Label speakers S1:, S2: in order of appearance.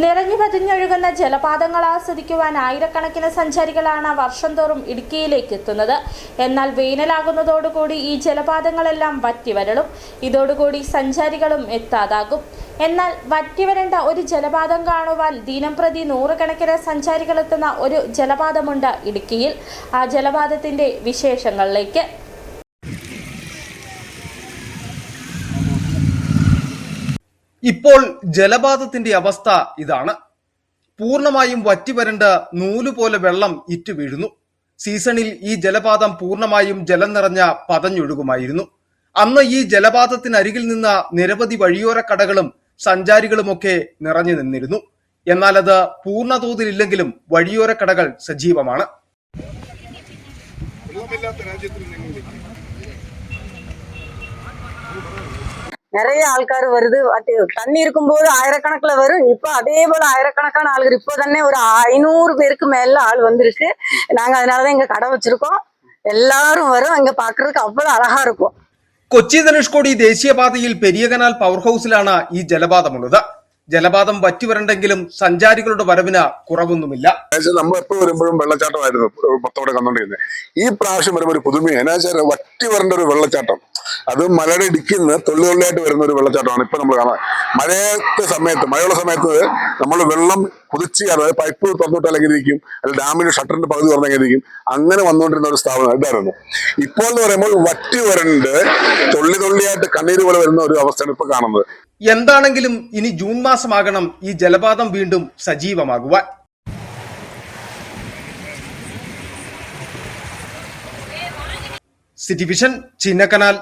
S1: നിറഞ്ഞു പതിഞ്ഞൊഴുകുന്ന ജലപാതങ്ങൾ ആസ്വദിക്കുവാൻ ആയിരക്കണക്കിന് സഞ്ചാരികളാണ് വർഷം തോറും ഇടുക്കിയിലേക്ക് എത്തുന്നത്. എന്നാൽ വേനലാകുന്നതോടുകൂടി ഈ ജലപാതങ്ങളെല്ലാം വറ്റിവരളും. ഇതോടുകൂടി സഞ്ചാരികളും എത്താതാകും. എന്നാൽ വറ്റിവരേണ്ട ഒരു ജലപാതം കാണുവാൻ ദിനംപ്രതി നൂറുകണക്കിന് സഞ്ചാരികൾ എത്തുന്ന ഒരു ജലപാതമുണ്ട് ഇടുക്കിയിൽ. ആ ജലപാതത്തിന്റെ വിശേഷങ്ങളിലേക്ക്.
S2: ഇപ്പോൾ ജലപാതത്തിന്റെ അവസ്ഥ ഇതാണ്. പൂർണ്ണമായും വറ്റിവരണ്ട് നൂലുപോലെ വെള്ളം ഇറ്റു വീഴുന്നു. സീസണിൽ ഈ ജലപാതം പൂർണ്ണമായും ജലം നിറഞ്ഞ പതഞ്ഞൊഴുകുമായിരുന്നു. അന്ന് ഈ ജലപാതത്തിനരികിൽ നിന്ന നിരവധി വഴിയോര കടകളും സഞ്ചാരികളുമൊക്കെ നിറഞ്ഞു നിന്നിരുന്നു. എന്നാൽ അത് പൂർണ്ണതോതിലില്ലെങ്കിലും വഴിയോര കടകൾ സജീവമാണ്.
S3: நிறைய ஆள்கார் வருது. தண்ணி இருக்கும்போது ஆயிரக்கணக்கில் வரும். இப்போ அதே போல ஆயிரக்கணக்கான ஆளுகள் இப்போ തന്നെ ஒரு 500 பேருக்கு மேல ஆள் வந்திருக்கு. நாங்க அதனாலதான் இங்க கடை வச்சிருக்கோம். எல்லாரும் வரும். இங்க பாக்குறதுக்கு அவ்வளவு அழகா இருக்கும்.
S2: കൊച്ചി ധനുഷ്കോടി ദേശീയപാതയിൽ പെരിയ കനാൽ പവർ ഹൌസിലാണ് ഈ ജലപാതമുള്ളത്. ജലപാതം വറ്റിവരണ്ടെങ്കിലും സഞ്ചാരികളുടെ വരവിന് കുറവൊന്നുമില്ല.
S4: നമ്മൾ എപ്പോൾ വരുമ്പോഴും വെള്ളച്ചാട്ടമായിരുന്നു പുറത്തോടെ കണ്ടോണ്ടിരുന്നത്. ഈ പ്രാവശ്യം വരുമ്പോൾ ഒരു പുതുമയാണ്. എന്നാ വെച്ചാൽ വറ്റി വരേണ്ട ഒരു വെള്ളച്ചാട്ടം, അത് മലയുടെ ഇടുക്കിന്ന് തൊള്ളിയായിട്ട് വരുന്ന ഒരു വെള്ളച്ചാട്ടമാണ് ഇപ്പൊ നമ്മൾ കാണാൻ. മഴയുള്ള സമയത്ത് നമ്മൾ വെള്ളം കുതിച്ചാൽ പൈപ്പ് തുറന്നിട്ടല്ലെങ്കിലിരിക്കും, അല്ലെങ്കിൽ ഡാമിന്റെ ഷട്ടറിന്റെ പകുതി തുറന്നെങ്കിലിരിക്കും. അങ്ങനെ വന്നുകൊണ്ടിരുന്ന ഒരു സ്ഥാപനം ഇതായിരുന്നു. ഇപ്പോൾ എന്ന് പറയുമ്പോൾ വറ്റി വരണ്ട് തൊള്ളിയായിട്ട് കണ്ണീര് പോലെ വരുന്ന ഒരു അവസ്ഥയാണ് ഇപ്പൊ കാണുന്നത്.
S2: എന്താണെങ്കിലും ഇനി ജൂൺ മാസമാകണം ഈ ജലപാതം വീണ്ടും സജീവമാകുവാൻ. City vision, Chinnakanal.